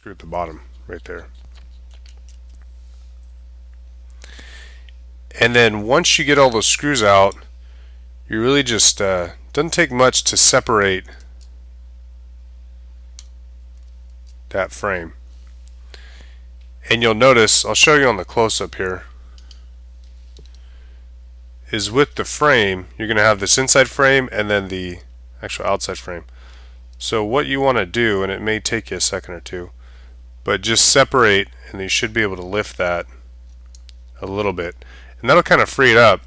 screw at the bottom right there. And then once you get all those screws out, you really just doesn't take much to separate that frame. And you'll notice, I'll show you on the close-up here, is with the frame, you're going to have this inside frame and then the actual outside frame. So what you want to do, and it may take you a second or two, but just separate, and you should be able to lift that a little bit. And that'll kind of free it up.